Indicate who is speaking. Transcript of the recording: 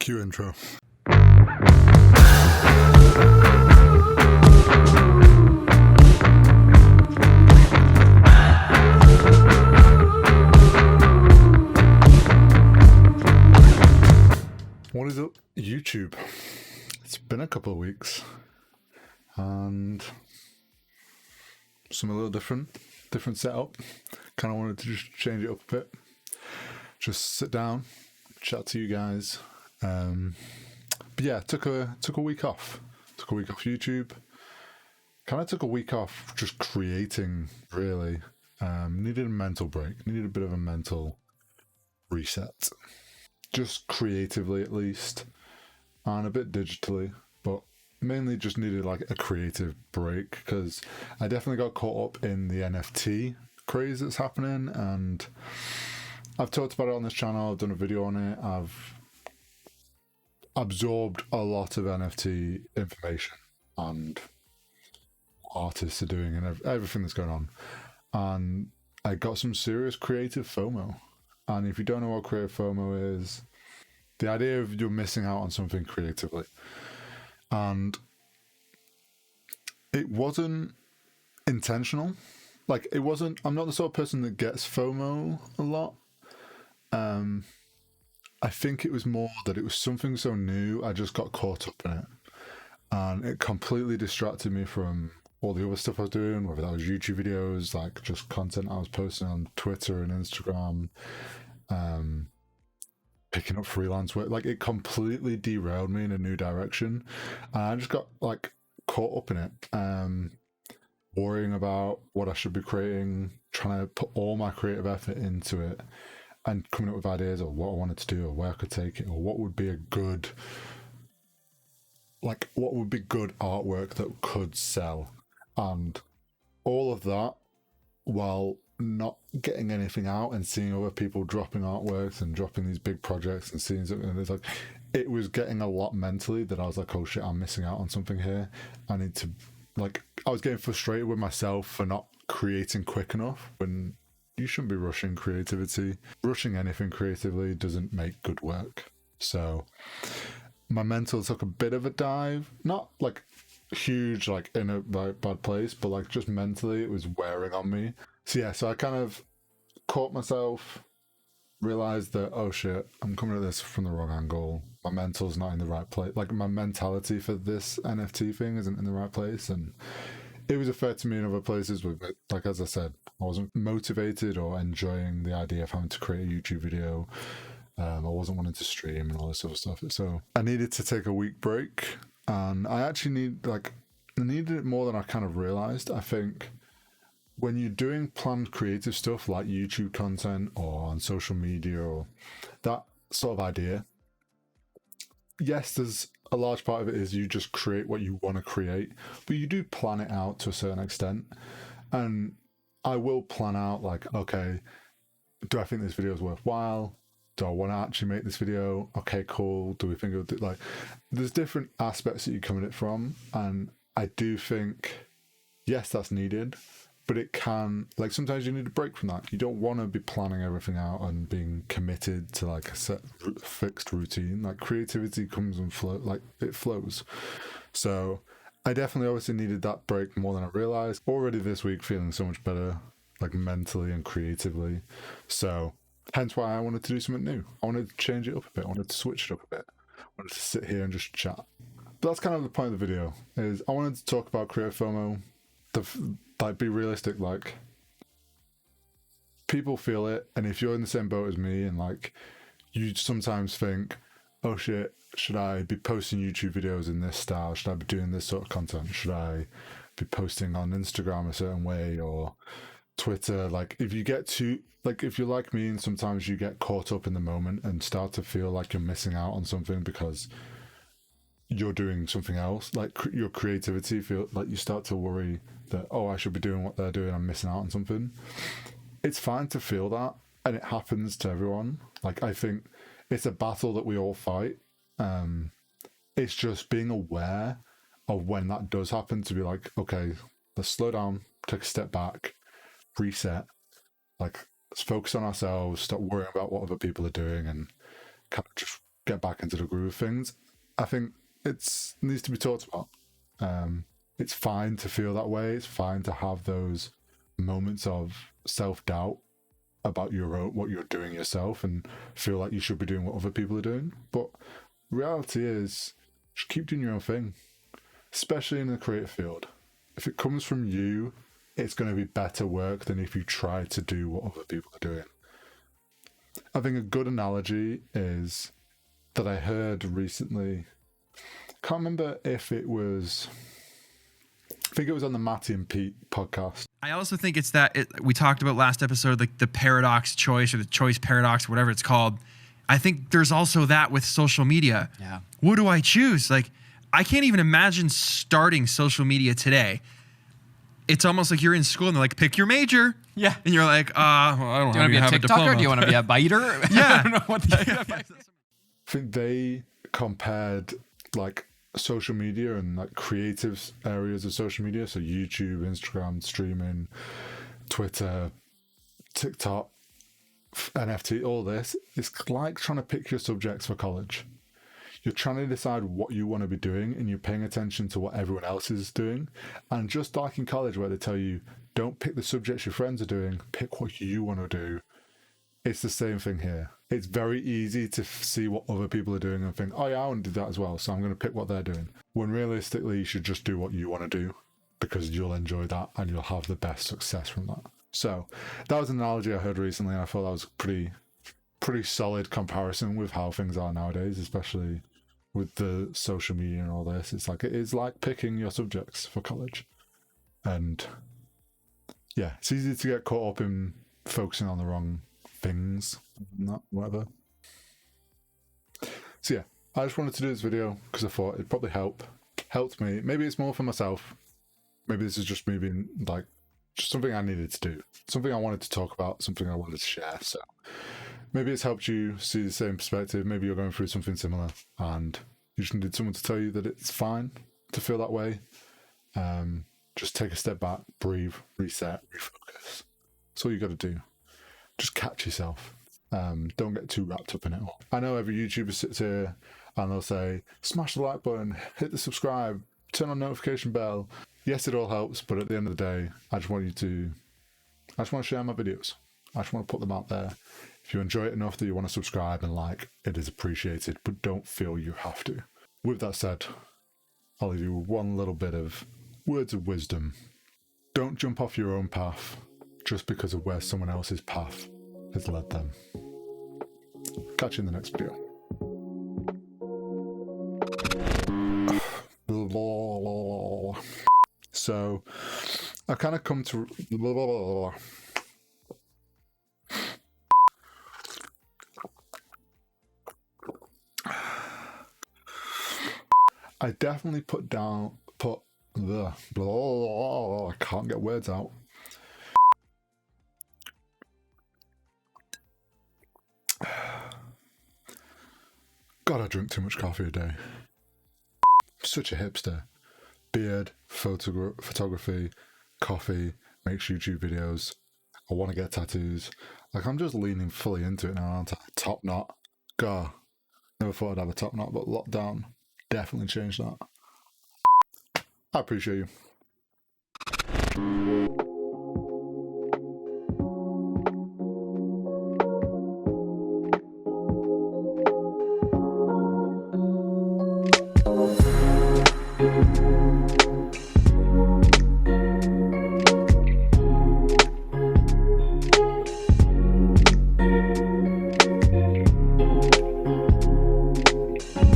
Speaker 1: Cue intro. What is up, YouTube? It's been a couple of weeks and something a little different setup. Kind of wanted to just change it up a bit. Just sit down, chat to you guys. But yeah, took a week off. Took a week off YouTube. Kind of took a week off just creating, really. Needed a mental break. Needed a bit of a mental reset. Just creatively, at least. And a bit digitally. But mainly just needed like a creative break. Because I definitely got caught up in the NFT craze that's happening. And I've talked about it on this channel. I've done a video on it. I've absorbed a lot of NFT information and artists are doing and everything that's going on, and I got some serious creative FOMO. And if you don't know what creative FOMO is, the idea of you're missing out on something creatively. And it wasn't intentional. Like, it wasn't, I'm not the sort of person that gets FOMO a lot. I think it was more that it was something so new, I just got caught up in it. And it completely distracted me from all the other stuff I was doing, whether that was YouTube videos, like just content I was posting on Twitter and Instagram, picking up freelance work. Like, it completely derailed me in a new direction. And I just got like caught up in it, worrying about what I should be creating, trying to put all my creative effort into it, and coming up with ideas of what I wanted to do or where I could take it or what would be good artwork that could sell. And all of that while not getting anything out and seeing other people dropping artworks and dropping these big projects and seeing something. And it's like, it was getting a lot mentally that I was like, oh shit, I'm missing out on something here. I need to, like, I was getting frustrated with myself for not creating quick enough when you shouldn't be rushing creativity. Rushing anything creatively doesn't make good work. So my mental took a bit of a dive, not like huge, like in a bad place, but like just mentally it was wearing on me. So yeah, so I kind of caught myself, realized that, oh shit, I'm coming at this from the wrong angle. My mental's not in the right place. Like, my mentality for this NFT thing isn't in the right place, and it was affecting me in other places with it. Like, as I said, I wasn't motivated or enjoying the idea of having to create a YouTube video. I wasn't wanting to stream and all this sort of stuff. So I needed to take a week break, and I actually needed it more than I kind of realized. I think when you're doing planned creative stuff like YouTube content or on social media or that sort of idea, yes, there's a large part of it is you just create what you want to create, but you do plan it out to a certain extent. And I will plan out, like, okay, do I think this video is worthwhile? Do I want to actually make this video? Okay, cool. Do we think it'll do, like, there's different aspects that you come at it from, and I do think, yes, that's needed, but it can, like, sometimes you need a break from that. You don't want to be planning everything out and being committed to like a set fixed routine. Like, creativity comes and it flows. So I definitely obviously needed that break more than I realized. Already this week feeling so much better, like mentally and creatively. So hence why I wanted to do something new. I wanted to change it up a bit. I wanted to switch it up a bit. I wanted to sit here and just chat. But that's kind of the point of the video, is I wanted to talk about creative FOMO. Like, be realistic, like, people feel it, and if you're in the same boat as me and like you sometimes think, oh shit, should I be posting YouTube videos in this style? Should I be doing this sort of content? Should I be posting on Instagram a certain way or Twitter? Like, if you get too, like, if you're like me and sometimes you get caught up in the moment and start to feel like you're missing out on something because you're doing something else, like your creativity, feel like you start to worry that, oh, I should be doing what they're doing, I'm missing out on something. It's fine to feel that, and it happens to everyone. Like, I think it's a battle that we all fight. It's just being aware of when that does happen, to be like, okay, let's slow down, take a step back, reset, like, let's focus on ourselves, stop worrying about what other people are doing, and kind of just get back into the groove of things. I think it needs to be talked about. It's fine to feel that way. It's fine to have those moments of self-doubt about what you're doing yourself and feel like you should be doing what other people are doing. But reality is, just keep doing your own thing, especially in the creative field. If it comes from you, it's going to be better work than if you try to do what other people are doing. I think a good analogy is that I heard recently. Can't remember if it was. I think it was on the Matty and Pete podcast.
Speaker 2: I also think it's that we talked about last episode, like the paradox choice or the choice paradox, whatever it's called. I think there's also that with social media.
Speaker 3: Yeah.
Speaker 2: What do I choose? Like, I can't even imagine starting social media today. It's almost like you're in school and they're like, pick your major.
Speaker 3: Yeah.
Speaker 2: And you're like, well, I don't
Speaker 3: Do you want to be a
Speaker 2: have a
Speaker 3: TikToker?
Speaker 2: diploma.
Speaker 3: Do you want to be a biter?
Speaker 2: Yeah.
Speaker 3: I don't know what that
Speaker 1: I think they compared like social media and like creative areas of social media, so YouTube, Instagram, streaming, Twitter, TikTok, NFT, all this. It's like trying to pick your subjects for college. You're trying to decide what you want to be doing and you're paying attention to what everyone else is doing. And just like in college where they tell you, don't pick the subjects your friends are doing, pick what you want to do. It's the same thing here. It's very easy to see what other people are doing and think, oh yeah, I want to do that as well, so I'm going to pick what they're doing. When realistically, you should just do what you want to do because you'll enjoy that and you'll have the best success from that. So that was an analogy I heard recently and I thought that was a pretty solid comparison with how things are nowadays, especially with the social media and all this. It's like, it is like picking your subjects for college. And yeah, it's easy to get caught up in focusing on the wrong things, not whatever. So yeah, I just wanted to do this video because I thought it'd probably helped me. Maybe it's more for myself. Maybe this is just me being like, just something I needed to do, something I wanted to talk about, something I wanted to share. So maybe it's helped you see the same perspective. Maybe you're going through something similar and you just needed someone to tell you that it's fine to feel that way. Just take a step back, breathe, reset, refocus. That's all you got to do. Just catch yourself. Don't get too wrapped up in it all. I know every YouTuber sits here and they'll say, smash the like button, hit the subscribe, turn on notification bell. Yes, it all helps, but at the end of the day, I just want to share my videos. I just want to put them out there. If you enjoy it enough that you want to subscribe and like, it is appreciated, but don't feel you have to. With that said, I'll leave you with one little bit of words of wisdom. Don't jump off your own path just because of where someone else's path has led them. Catch you in the next video. So, I've kind of come to... I definitely put the... I can't get words out. God, I drink too much coffee a day. Such a hipster. Beard, photography, coffee, makes YouTube videos. I want to get tattoos. Like, I'm just leaning fully into it now, aren't I? Top knot. God, never thought I'd have a top knot, but lockdown definitely changed that. I appreciate you.